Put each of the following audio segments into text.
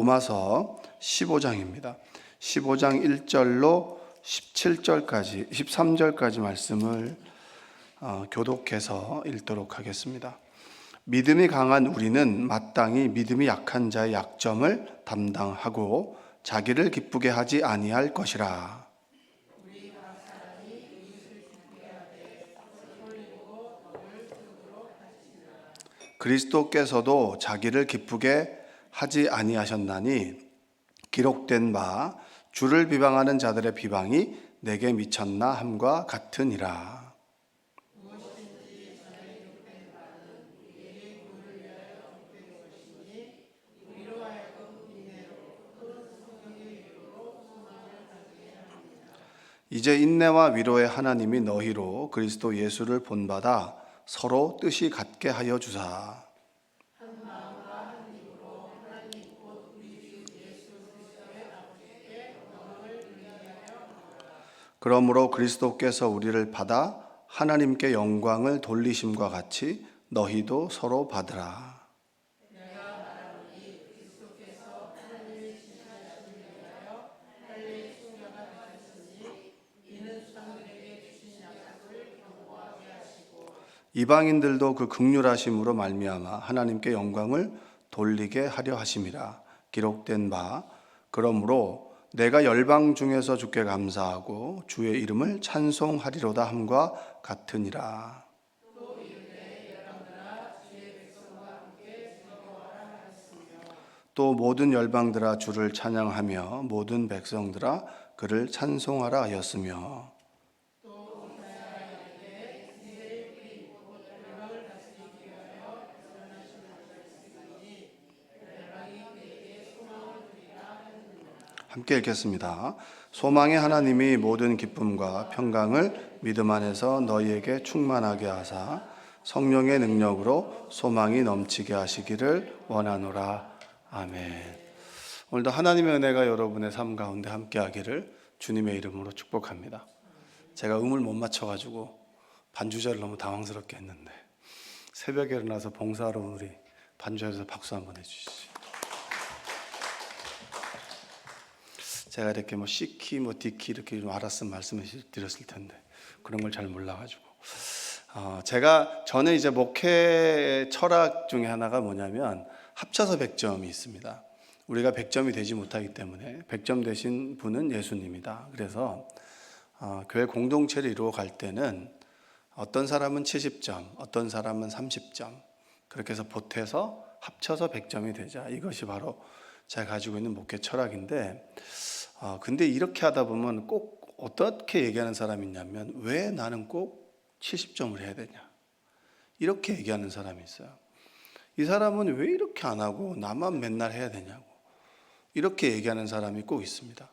로마서 15장입니다. 15장 1절로 17절까지, 13절까지 말씀을 교독해서 읽도록 하겠습니다. 믿음이 강한 우리는 마땅히 믿음이 약한 자의 약점을 담당하고 자기를 기쁘게 하지 아니할 것이라. 그리스도께서도 자기를 기쁘게 하지 아니하셨나니 기록된 바 주를 비방하는 자들의 비방이 내게 미쳤나 함과 같으니라. 이제 인내와 위로의 하나님이 너희로 그리스도 예수를 본받아 서로 뜻이 같게 하여 주사. 그러므로 그리스도께서 우리를 받아 하나님께 영광을 돌리심과 같이 너희도 서로 받으라. 이방인들도 그 긍휼하심으로 말미암아 하나님께 영광을 돌리게 하려 하심이라. 기록된 바 그러므로 내가 열방 중에서 주께 감사하고 주의 이름을 찬송하리로다 함과 같으니라. 또 모든 열방들아 주를 찬양하며 모든 백성들아 그를 찬송하라 하였으며 함께 읽겠습니다. 소망의 하나님이 모든 기쁨과 평강을 믿음 안에서 너희에게 충만하게 하사 성령의 능력으로 소망이 넘치게 하시기를 원하노라. 아멘. 오늘도 하나님의 은혜가 여러분의 삶 가운데 함께하기를 주님의 이름으로 축복합니다. 제가 음을 못 맞춰가지고 반주자를 너무 당황스럽게 했는데 새벽에 일어나서 봉사하러 온 우리 반주자에서 박수 한번 해주시죠. 제가 이렇게 C키, D키 이렇게 좀 알았으면 말씀해 드렸을 텐데 그런 걸 잘 몰라가지고 제가 저는 이제 목회 철학 중에 하나가 뭐냐면 합쳐서 100점이 있습니다. 우리가 100점이 되지 못하기 때문에 100점 되신 분은 예수님이다. 그래서 교회 공동체를 이루어 갈 때는 어떤 사람은 70점, 어떤 사람은 30점 그렇게 해서 보태서 합쳐서 100점이 되자. 이것이 바로 제가 가지고 있는 목회 철학인데 근데 이렇게 하다 보면 꼭 어떻게 얘기하는 사람이 있냐면 왜 나는 꼭 70점을 해야 되냐 이렇게 얘기하는 사람이 있어요. 이 사람은 왜 이렇게 안 하고 나만 맨날 해야 되냐고 이렇게 얘기하는 사람이 꼭 있습니다.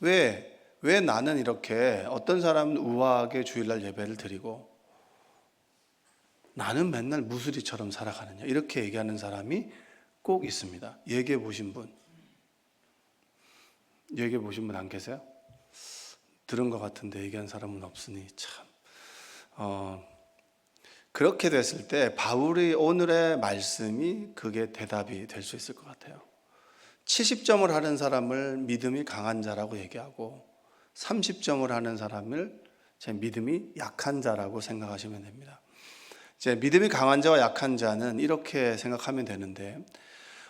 왜 나는 이렇게 어떤 사람은 우아하게 주일날 예배를 드리고 나는 맨날 무수리처럼 살아가느냐 이렇게 얘기하는 사람이 꼭 있습니다. 얘기해 보신 분 안 계세요? 들은 것 같은데 얘기한 사람은 없으니 참 그렇게 됐을 때 바울의 오늘의 말씀이 그게 대답이 될 수 있을 것 같아요. 70점을 하는 사람을 믿음이 강한 자라고 얘기하고 30점을 하는 사람을 제 믿음이 약한 자라고 생각하시면 됩니다. 이제 믿음이 강한 자와 약한 자는 이렇게 생각하면 되는데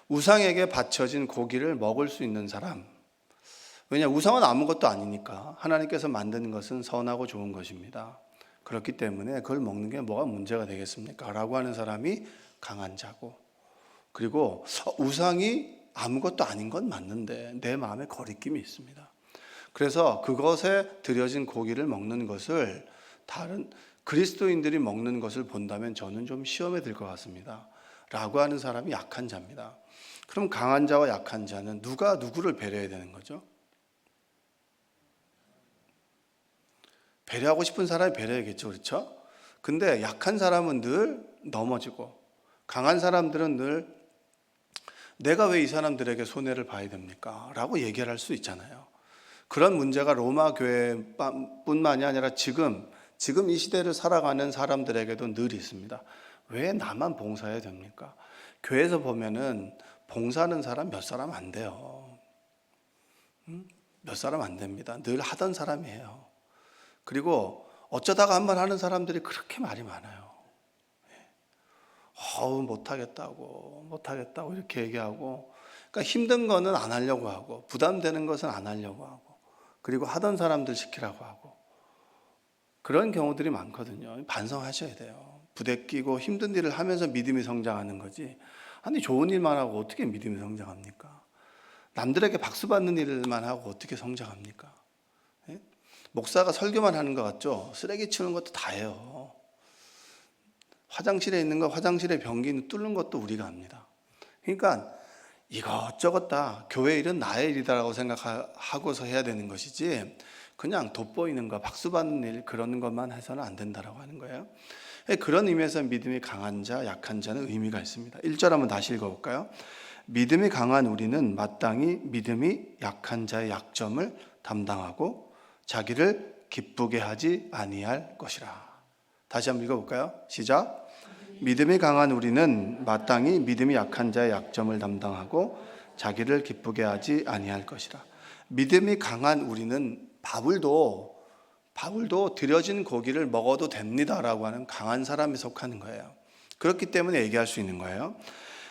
우상에게 바쳐진 고기를 먹을 수 있는 사람, 왜냐 우상은 아무것도 아니니까 하나님께서 만든 것은 선하고 좋은 것입니다. 그렇기 때문에 그걸 먹는 게 뭐가 문제가 되겠습니까? 라고 하는 사람이 강한 자고, 그리고 우상이 아무것도 아닌 건 맞는데 내 마음에 거리낌이 있습니다. 그래서 그것에 드려진 고기를 먹는 것을 다른 그리스도인들이 먹는 것을 본다면 저는 좀 시험에 들 것 같습니다. 라고 하는 사람이 약한 자입니다. 그럼 강한 자와 약한 자는 누가 누구를 배려해야 되는 거죠? 배려하고 싶은 사람이 배려해야겠죠. 그렇죠? 근데 약한 사람은 늘 넘어지고 강한 사람들은 늘 내가 왜 이 사람들에게 손해를 봐야 됩니까? 라고 얘기를 할 수 있잖아요. 그런 문제가 로마 교회뿐만이 아니라 지금 이 시대를 살아가는 사람들에게도 늘 있습니다. 왜 나만 봉사해야 됩니까? 교회에서 보면은 봉사하는 사람 몇 사람 안 돼요. 몇 사람 안 됩니다. 늘 하던 사람이에요. 그리고 어쩌다가 한번 하는 사람들이 그렇게 말이 많아요. 못하겠다고 이렇게 얘기하고, 그러니까 힘든 거는 안 하려고 하고, 부담되는 것은 안 하려고 하고, 그리고 하던 사람들 시키라고 하고, 그런 경우들이 많거든요. 반성하셔야 돼요. 부대끼고 힘든 일을 하면서 믿음이 성장하는 거지, 아니 좋은 일만 하고 어떻게 믿음이 성장합니까? 남들에게 박수 받는 일만 하고 어떻게 성장합니까? 예? 목사가 설교만 하는 것 같죠? 쓰레기 치우는 것도 다 해요. 화장실에 있는 거, 화장실에 변기 뚫는 것도 우리가 합니다. 그러니까 이것저것 다 교회 일은 나의 일이다라고 생각하고서 해야 되는 것이지, 그냥 돋보이는 거, 박수 받는 일, 그런 것만 해서는 안 된다라고 하는 거예요. 그런 의미에서 믿음이 강한 자, 약한 자는 의미가 있습니다. 1절 한번 다시 읽어볼까요? 믿음이 강한 우리는 마땅히 믿음이 약한 자의 약점을 담당하고 자기를 기쁘게 하지 아니할 것이라. 다시 한번 읽어볼까요? 시작. 믿음이 강한 우리는 마땅히 믿음이 약한 자의 약점을 담당하고 자기를 기쁘게 하지 아니할 것이라. 믿음이 강한 우리는 바울도 드려진 고기를 먹어도 됩니다라고 하는 강한 사람에 속하는 거예요. 그렇기 때문에 얘기할 수 있는 거예요.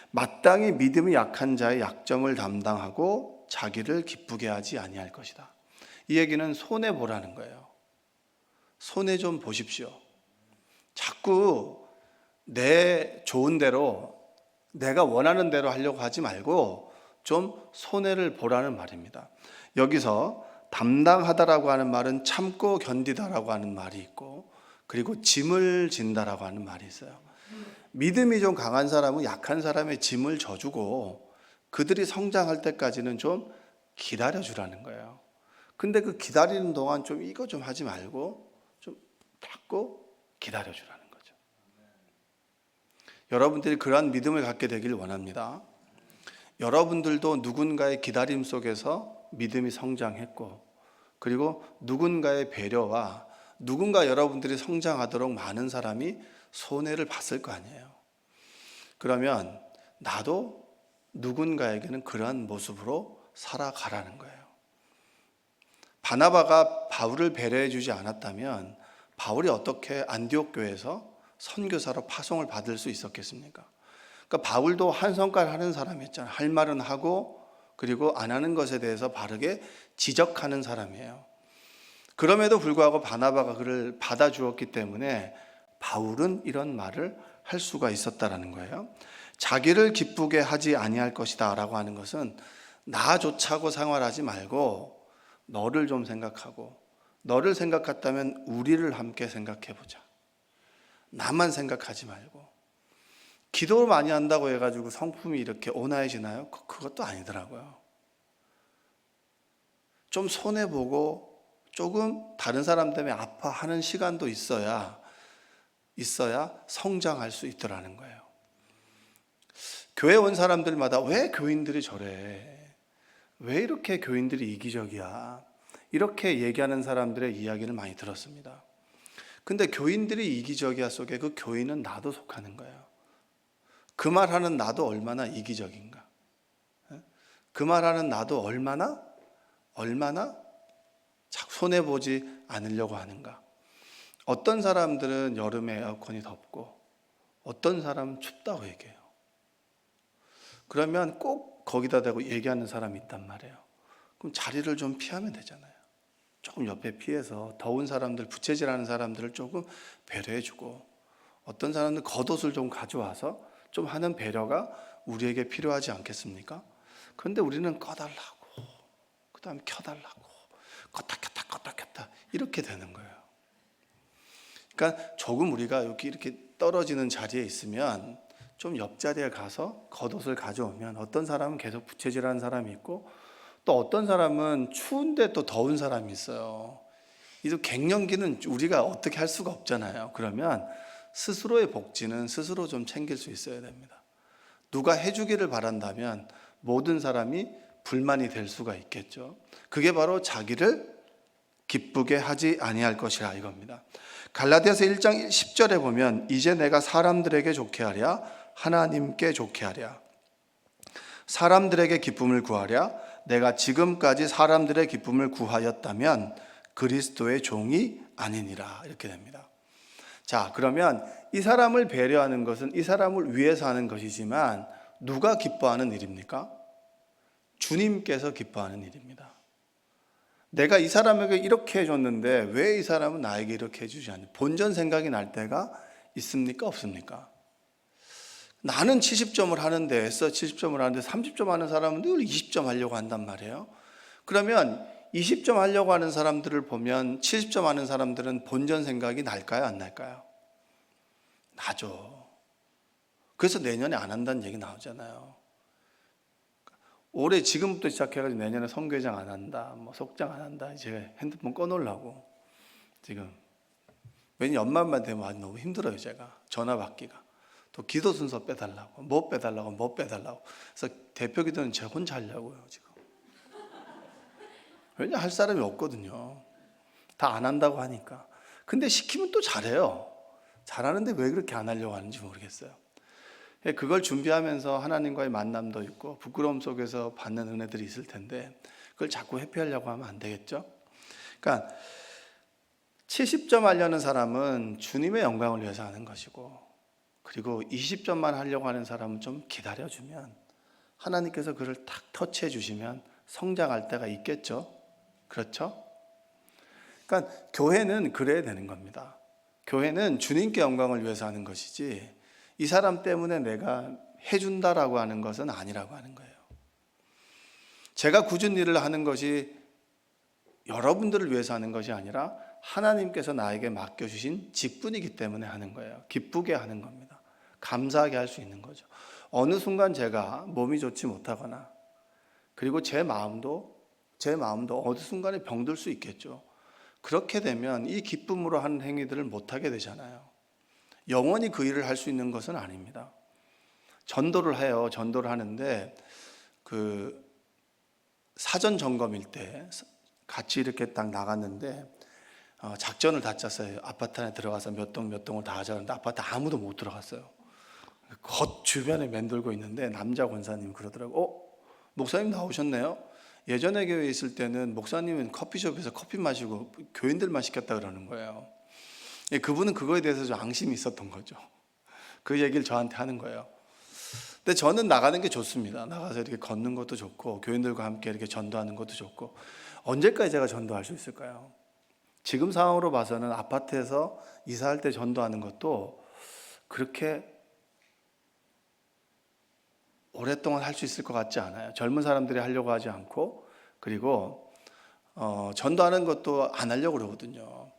마땅히 믿음이 약한 자의 약점을 담당하고 자기를 기쁘게 하지 아니할 것이다. 이 얘기는 손해 보라는 거예요. 손해 좀 보십시오. 자꾸 내 좋은 대로, 내가 원하는 대로 하려고 하지 말고 좀 손해를 보라는 말입니다. 여기서 담당하다라고 하는 말은 참고 견디다라고 하는 말이 있고, 그리고 짐을 진다라고 하는 말이 있어요. 믿음이 좀 강한 사람은 약한 사람의 짐을 져주고 그들이 성장할 때까지는 좀 기다려주라는 거예요. 근데 그 기다리는 동안 좀 이거 좀 하지 말고 좀 닫고 기다려주라는 거죠. 여러분들이 그러한 믿음을 갖게 되길 원합니다. 여러분들도 누군가의 기다림 속에서 믿음이 성장했고, 그리고 누군가의 배려와 누군가 여러분들이 성장하도록 많은 사람이 손해를 봤을 거 아니에요. 그러면 나도 누군가에게는 그러한 모습으로 살아가라는 거예요. 바나바가 바울을 배려해 주지 않았다면 바울이 어떻게 안디옥 교회에서 선교사로 파송을 받을 수 있었겠습니까? 그러니까 바울도 한 성깔 하는 사람이었잖아요. 할 말은 하고, 그리고 안 하는 것에 대해서 바르게 지적하는 사람이에요. 그럼에도 불구하고 바나바가 그를 받아주었기 때문에 바울은 이런 말을 할 수가 있었다라는 거예요. 자기를 기쁘게 하지 아니할 것이다 라고 하는 것은 나 좋자고 생활하지 말고 너를 좀 생각하고, 너를 생각했다면 우리를 함께 생각해 보자. 나만 생각하지 말고. 기도를 많이 한다고 해가지고 성품이 이렇게 온화해지나요? 그것도 아니더라고요. 좀 손해보고 조금 다른 사람 때문에 아파하는 시간도 있어야 성장할 수 있더라는 거예요. 교회 온 사람들마다 왜 교인들이 저래? 왜 이렇게 교인들이 이기적이야? 이렇게 얘기하는 사람들의 이야기를 많이 들었습니다. 근데 교인들이 이기적이야 속에 그 교인은 나도 속하는 거예요. 그 말하는 나도 얼마나 이기적인가? 그 말하는 나도 얼마나 손해보지 않으려고 하는가? 어떤 사람들은 여름에 에어컨이 덥고 어떤 사람은 춥다고 얘기해요. 그러면 꼭 거기다 대고 얘기하는 사람이 있단 말이에요. 그럼 자리를 좀 피하면 되잖아요. 조금 옆에 피해서 더운 사람들, 부채질하는 사람들을 조금 배려해주고, 어떤 사람은 겉옷을 좀 가져와서 좀 하는 배려가 우리에게 필요하지 않겠습니까? 그런데 우리는 꺼달라고, 그 다음에 켜달라고, 껐다 켰다 이렇게 되는 거예요. 그러니까 조금 우리가 여기 이렇게 떨어지는 자리에 있으면 좀 옆자리에 가서 겉옷을 가져오면, 어떤 사람은 계속 부채질하는 사람이 있고, 또 어떤 사람은 추운데 또 더운 사람이 있어요. 이 갱년기는 우리가 어떻게 할 수가 없잖아요. 그러면 스스로의 복지는 스스로 좀 챙길 수 있어야 됩니다. 누가 해주기를 바란다면 모든 사람이 불만이 될 수가 있겠죠. 그게 바로 자기를 기쁘게 하지 아니할 것이라 이겁니다. 갈라디아서 1장 10절에 보면 이제 내가 사람들에게 좋게 하랴 하나님께 좋게 하랴. 사람들에게 기쁨을 구하랴 내가 지금까지 사람들의 기쁨을 구하였다면 그리스도의 종이 아니니라. 이렇게 됩니다. 자, 그러면 이 사람을 배려하는 것은 이 사람을 위해서 하는 것이지만 누가 기뻐하는 일입니까? 주님께서 기뻐하는 일입니다. 내가 이 사람에게 이렇게 해줬는데 왜 이 사람은 나에게 이렇게 해주지 않냐? 본전 생각이 날 때가 있습니까? 없습니까? 나는 70점을 하는데, 애써 70점을 하는데 30점 하는 사람은 늘 20점 하려고 한단 말이에요. 그러면 20점 하려고 하는 사람들을 보면 70점 하는 사람들은 본전 생각이 날까요? 안 날까요? 나죠. 그래서 내년에 안 한다는 얘기 나오잖아요. 올해 지금부터 시작해가지고 내년에 선교회장 안 한다, 뭐 속장 안 한다, 이제 핸드폰 꺼놓으려고 지금. 왜냐 연말만 되면 아주 너무 힘들어요. 제가 전화 받기가. 또 기도 순서 빼달라고, 뭐 빼달라고. 그래서 대표 기도는 제가 혼자 하려고요 지금. 왜냐 할 사람이 없거든요. 다 안 한다고 하니까. 근데 시키면 또 잘해요. 잘하는데 왜 그렇게 안 하려고 하는지 모르겠어요. 그걸 준비하면서 하나님과의 만남도 있고 부끄러움 속에서 받는 은혜들이 있을 텐데 그걸 자꾸 회피하려고 하면 안 되겠죠. 그러니까 70점 하려는 사람은 주님의 영광을 위해서 하는 것이고, 그리고 20점만 하려고 하는 사람은 좀 기다려주면 하나님께서 그를 탁 터치해 주시면 성장할 때가 있겠죠. 그렇죠? 그러니까 교회는 그래야 되는 겁니다. 교회는 주님께 영광을 위해서 하는 것이지 이 사람 때문에 내가 해준다라고 하는 것은 아니라고 하는 거예요. 제가 굳은 일을 하는 것이 여러분들을 위해서 하는 것이 아니라 하나님께서 나에게 맡겨주신 직분이기 때문에 하는 거예요. 기쁘게 하는 겁니다. 감사하게 할 수 있는 거죠. 어느 순간 제가 몸이 좋지 못하거나 그리고 제 마음도 어느 순간에 병들 수 있겠죠. 그렇게 되면 이 기쁨으로 하는 행위들을 못하게 되잖아요. 영원히 그 일을 할 수 있는 것은 아닙니다. 전도를 해요. 전도를 하는데 그 사전 점검일 때 같이 이렇게 딱 나갔는데 작전을 다 짰어요. 아파트 안에 들어가서 몇 동을 다 하자는데 아파트 아무도 못 들어갔어요. 겉 주변에 맴돌고 있는데 남자 권사님 그러더라고. 목사님 나오셨네요. 예전에 교회에 있을 때는 목사님은 커피숍에서 커피 마시고 교인들만 시켰다 그러는 거예요. 그분은 그거에 대해서 좀 앙심이 있었던 거죠. 그 얘기를 저한테 하는 거예요. 근데 저는 나가는 게 좋습니다. 나가서 이렇게 걷는 것도 좋고 교인들과 함께 이렇게 전도하는 것도 좋고. 언제까지 제가 전도할 수 있을까요? 지금 상황으로 봐서는 아파트에서 이사할 때 전도하는 것도 그렇게 오랫동안 할 수 있을 것 같지 않아요. 젊은 사람들이 하려고 하지 않고, 그리고 전도하는 것도 안 하려고 그러거든요.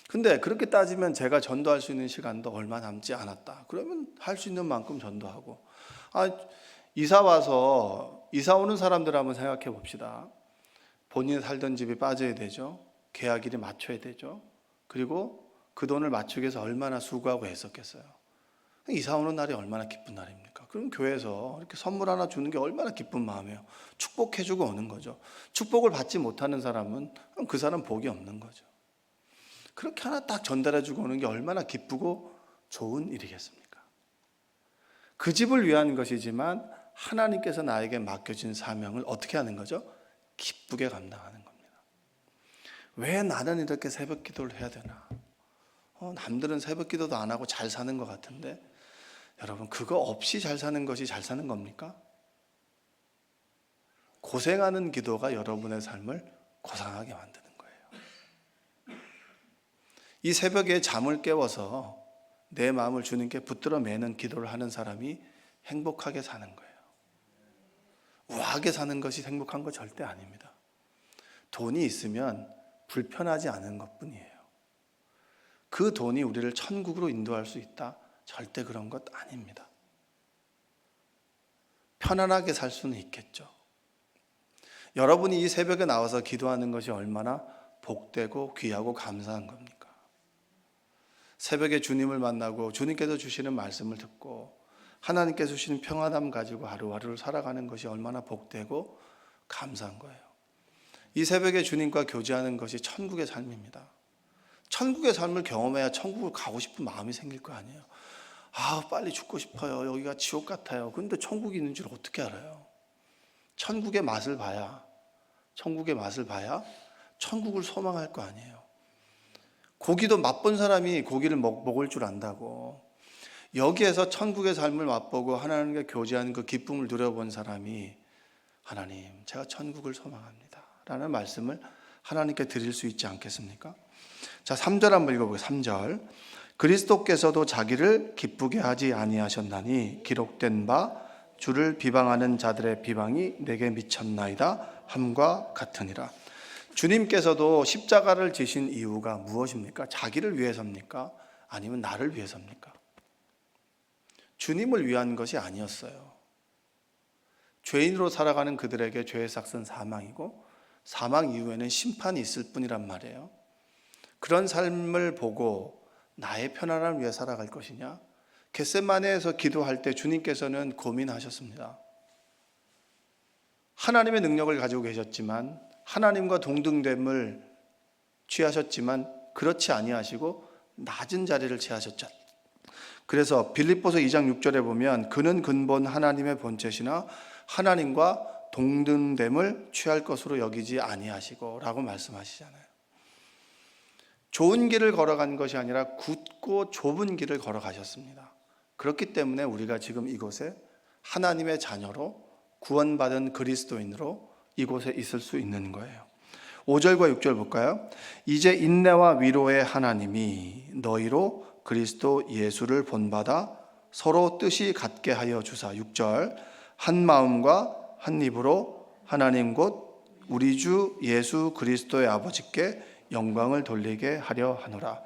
근데 그렇게 따지면 제가 전도할 수 있는 시간도 얼마 남지 않았다. 그러면 할 수 있는 만큼 전도하고. 이사 오는 사람들 한번 생각해 봅시다. 본인이 살던 집이 빠져야 되죠. 계약일이 맞춰야 되죠. 그리고 그 돈을 맞추기 위해서 얼마나 수고하고 애썼겠어요. 이사 오는 날이 얼마나 기쁜 날입니까? 그럼 교회에서 이렇게 선물 하나 주는 게 얼마나 기쁜 마음이에요. 축복해주고 오는 거죠. 축복을 받지 못하는 사람은 그 사람 복이 없는 거죠. 그렇게 하나 딱 전달해주고 오는 게 얼마나 기쁘고 좋은 일이겠습니까? 그 집을 위한 것이지만 하나님께서 나에게 맡겨진 사명을 어떻게 하는 거죠? 기쁘게 감당하는 겁니다. 왜 나는 이렇게 새벽 기도를 해야 되나? 남들은 새벽 기도도 안 하고 잘 사는 것 같은데, 여러분 그거 없이 잘 사는 것이 잘 사는 겁니까? 고생하는 기도가 여러분의 삶을 고상하게 만드는 거예요. 이 새벽에 잠을 깨워서 내 마음을 주님께 붙들어 매는 기도를 하는 사람이 행복하게 사는 거예요. 우아하게 사는 것이 행복한 거 절대 아닙니다. 돈이 있으면 불편하지 않은 것뿐이에요. 그 돈이 우리를 천국으로 인도할 수 있다? 절대 그런 것 아닙니다. 편안하게 살 수는 있겠죠. 여러분이 이 새벽에 나와서 기도하는 것이 얼마나 복되고 귀하고 감사한 겁니까? 새벽에 주님을 만나고 주님께서 주시는 말씀을 듣고 하나님께서 주시는 평안함 가지고 하루하루를 살아가는 것이 얼마나 복되고 감사한 거예요. 이 새벽에 주님과 교제하는 것이 천국의 삶입니다. 천국의 삶을 경험해야 천국을 가고 싶은 마음이 생길 거 아니에요. 빨리 죽고 싶어요. 여기가 지옥 같아요. 근데 천국이 있는 줄 어떻게 알아요? 천국의 맛을 봐야 천국을 소망할 거 아니에요. 고기도 맛본 사람이 고기를 먹을 줄 안다고. 여기에서 천국의 삶을 맛보고 하나님과 교제하는 그 기쁨을 누려본 사람이 하나님, 제가 천국을 소망합니다 라는 말씀을 하나님께 드릴 수 있지 않겠습니까? 자, 3절 한번 읽어보겠습니다. 3절. 그리스도께서도 자기를 기쁘게 하지 아니하셨나니 기록된 바 주를 비방하는 자들의 비방이 내게 미쳤나이다 함과 같으니라. 주님께서도 십자가를 지신 이유가 무엇입니까? 자기를 위해서입니까? 아니면 나를 위해서입니까? 주님을 위한 것이 아니었어요. 죄인으로 살아가는 그들에게 죄의 삭은 사망이고 사망 이후에는 심판이 있을 뿐이란 말이에요. 그런 삶을 보고 나의 편안함을 위해 살아갈 것이냐? 겟세마네에서 기도할 때 주님께서는 고민하셨습니다. 하나님의 능력을 가지고 계셨지만, 하나님과 동등됨을 취하셨지만 그렇지 아니하시고 낮은 자리를 취하셨죠. 그래서 빌립보서 2장 6절에 보면 그는 근본 하나님의 본체시나 하나님과 동등됨을 취할 것으로 여기지 아니하시고 라고 말씀하시잖아요. 좋은 길을 걸어간 것이 아니라 굳고 좁은 길을 걸어가셨습니다. 그렇기 때문에 우리가 지금 이곳에 하나님의 자녀로 구원받은 그리스도인으로 이곳에 있을 수 있는 거예요. 5절과 6절 볼까요? 이제 인내와 위로의 하나님이 너희로 그리스도 예수를 본받아 서로 뜻이 같게 하여 주사. 6절. 한 마음과 한 입으로 하나님 곧 우리 주 예수 그리스도의 아버지께 영광을 돌리게 하려 하노라.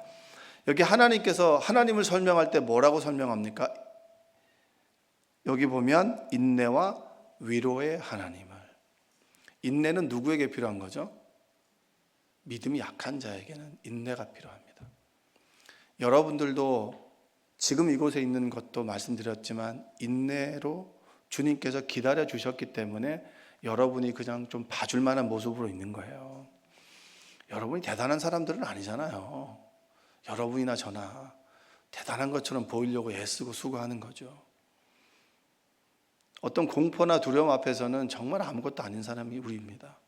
여기 하나님께서 하나님을 설명할 때 뭐라고 설명합니까? 여기 보면 인내와 위로의 하나님을. 인내는 누구에게 필요한 거죠? 믿음이 약한 자에게는 인내가 필요합니다. 여러분들도 지금 이곳에 있는 것도 말씀드렸지만 인내로 주님께서 기다려 주셨기 때문에 여러분이 그냥 좀 봐줄 만한 모습으로 있는 거예요. 여러분이 대단한 사람들은 아니잖아요. 여러분이나 저나 대단한 것처럼 보이려고 애쓰고 수고하는 거죠. 어떤 공포나 두려움 앞에서는 정말 아무것도 아닌 사람이 우리입니다.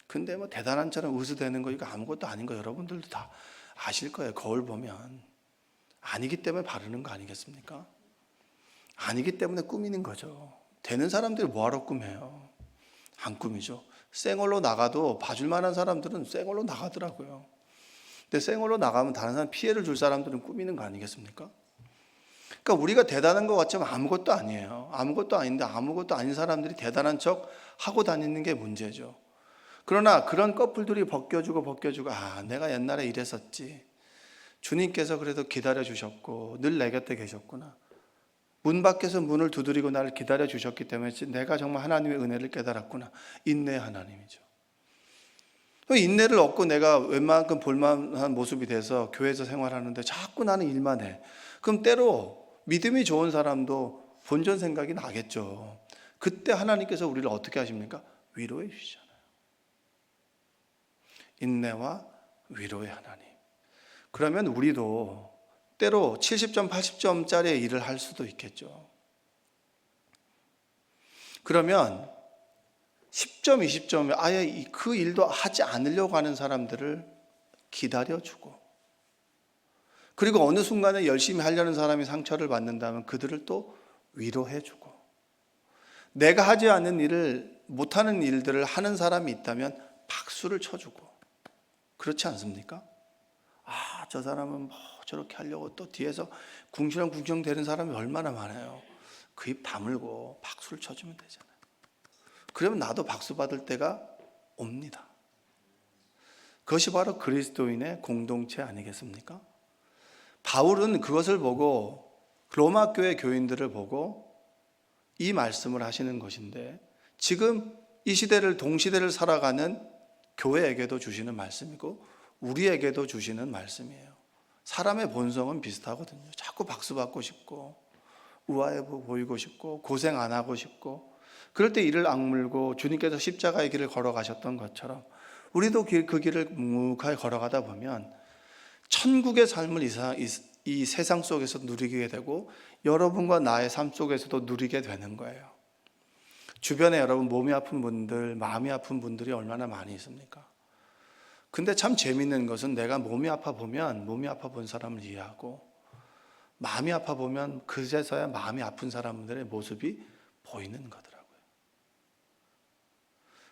근데 뭐 대단한처럼 의수되는 거 이거 아무것도 아닌 거 여러분들도 다 아실 거예요. 거울 보면. 아니기 때문에 바르는 거 아니겠습니까? 아니기 때문에 꾸미는 거죠. 되는 사람들이 뭐하러 꾸며요? 안 꾸미죠. 쌩얼로 나가도 봐줄 만한 사람들은 쌩얼로 나가더라고요. 근데 쌩얼로 나가면 다른 사람 피해를 줄 사람들은 꾸미는 거 아니겠습니까? 그러니까 우리가 대단한 것 같지만 아무것도 아니에요. 아무것도 아닌데 아무것도 아닌 사람들이 대단한 척 하고 다니는 게 문제죠. 그러나 그런 커플들이 벗겨주고 아, 내가 옛날에 이랬었지. 주님께서 그래도 기다려 주셨고 늘 내 곁에 계셨구나. 문 밖에서 문을 두드리고 나를 기다려 주셨기 때문에 내가 정말 하나님의 은혜를 깨달았구나. 인내의 하나님이죠. 인내를 얻고 내가 웬만큼 볼만한 모습이 돼서 교회에서 생활하는데 자꾸 나는 일만 해. 그럼 때로 믿음이 좋은 사람도 본전 생각이 나겠죠. 그때 하나님께서 우리를 어떻게 하십니까? 위로해 주시잖아요. 인내와 위로의 하나님. 그러면 우리도 때로 70점, 80점짜리 일을 할 수도 있겠죠. 그러면 10점, 20점 아예 그 일도 하지 않으려고 하는 사람들을 기다려주고, 그리고 어느 순간에 열심히 하려는 사람이 상처를 받는다면 그들을 또 위로해주고, 내가 하지 않는 일을, 못하는 일들을 하는 사람이 있다면 박수를 쳐주고, 그렇지 않습니까? 아, 저 사람은 뭐 저렇게 하려고 또 뒤에서 궁시렁궁시렁 대는 사람이 얼마나 많아요. 그 입 다물고 박수를 쳐주면 되잖아요. 그러면 나도 박수 받을 때가 옵니다. 그것이 바로 그리스도인의 공동체 아니겠습니까? 바울은 그것을 보고 로마 교회 교인들을 보고 이 말씀을 하시는 것인데, 지금 이 시대를 동시대를 살아가는 교회에게도 주시는 말씀이고 우리에게도 주시는 말씀이에요. 사람의 본성은 비슷하거든요. 자꾸 박수 받고 싶고 우아해 보이고 싶고 고생 안 하고 싶고, 그럴 때 이를 악물고 주님께서 십자가의 길을 걸어가셨던 것처럼 우리도 그 길을 묵묵하게 걸어가다 보면 천국의 삶을 이 세상 속에서 누리게 되고 여러분과 나의 삶 속에서도 누리게 되는 거예요. 주변에 여러분 몸이 아픈 분들, 마음이 아픈 분들이 얼마나 많이 있습니까? 근데 참 재밌는 것은 내가 몸이 아파 보면 몸이 아파 본 사람을 이해하고, 마음이 아파 보면 그제서야 마음이 아픈 사람들의 모습이 보이는 거더라고요.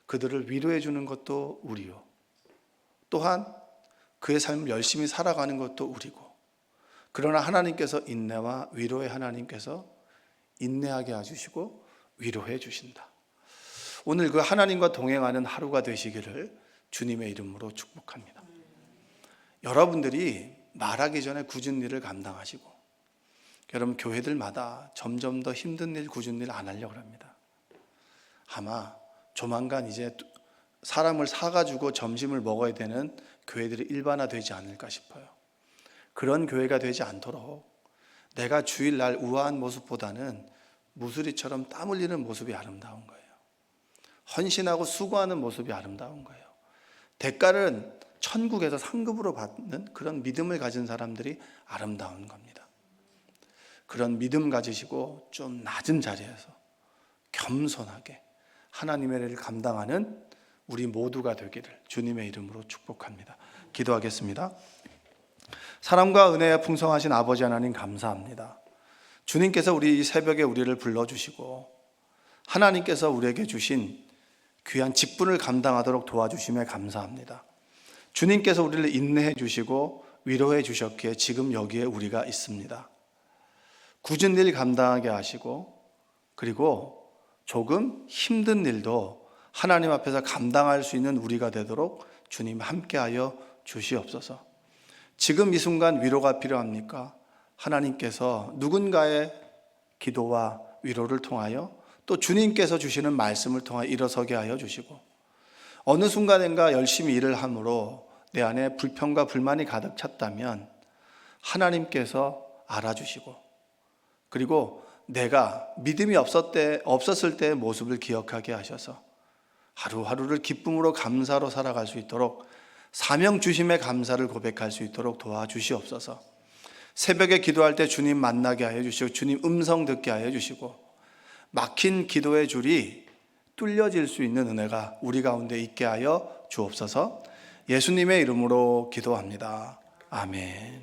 그들을 위로해 주는 것도 우리요, 또한 그의 삶을 열심히 살아가는 것도 우리고, 그러나 하나님께서 인내와 위로의 하나님께서 인내하게 해주시고 위로해 주신다. 오늘 그 하나님과 동행하는 하루가 되시기를 주님의 이름으로 축복합니다. 여러분들이 말하기 전에 굳은 일을 감당하시고, 여러분 교회들마다 점점 더 힘든 일, 굳은 일 안 하려고 합니다. 아마 조만간 이제 사람을 사가지고 점심을 먹어야 되는 교회들이 일반화되지 않을까 싶어요. 그런 교회가 되지 않도록 내가 주일날 우아한 모습보다는 무수리처럼 땀 흘리는 모습이 아름다운 거예요. 헌신하고 수고하는 모습이 아름다운 거예요. 대가를 천국에서 상급으로 받는 그런 믿음을 가진 사람들이 아름다운 겁니다. 그런 믿음 가지시고 좀 낮은 자리에서 겸손하게 하나님의 일을 감당하는 우리 모두가 되기를 주님의 이름으로 축복합니다. 기도하겠습니다. 사랑과 은혜에 풍성하신 아버지 하나님 감사합니다. 주님께서 우리 이 새벽에 우리를 불러주시고 하나님께서 우리에게 주신 귀한 직분을 감당하도록 도와주심에 감사합니다. 주님께서 우리를 인내해 주시고 위로해 주셨기에 지금 여기에 우리가 있습니다. 굳은 일 감당하게 하시고, 그리고 조금 힘든 일도 하나님 앞에서 감당할 수 있는 우리가 되도록 주님 함께하여 주시옵소서. 지금 이 순간 위로가 필요합니까? 하나님께서 누군가의 기도와 위로를 통하여 또 주님께서 주시는 말씀을 통하여 일어서게 하여 주시고, 어느 순간인가 열심히 일을 함으로 내 안에 불평과 불만이 가득 찼다면 하나님께서 알아주시고, 그리고 내가 믿음이 없었을 때의 모습을 기억하게 하셔서 하루하루를 기쁨으로 감사로 살아갈 수 있도록, 사명 주심의 감사를 고백할 수 있도록 도와주시옵소서. 새벽에 기도할 때 주님 만나게 하여 주시고, 주님 음성 듣게 하여 주시고, 막힌 기도의 줄이 뚫려질 수 있는 은혜가 우리 가운데 있게 하여 주옵소서. 예수님의 이름으로 기도합니다. 아멘.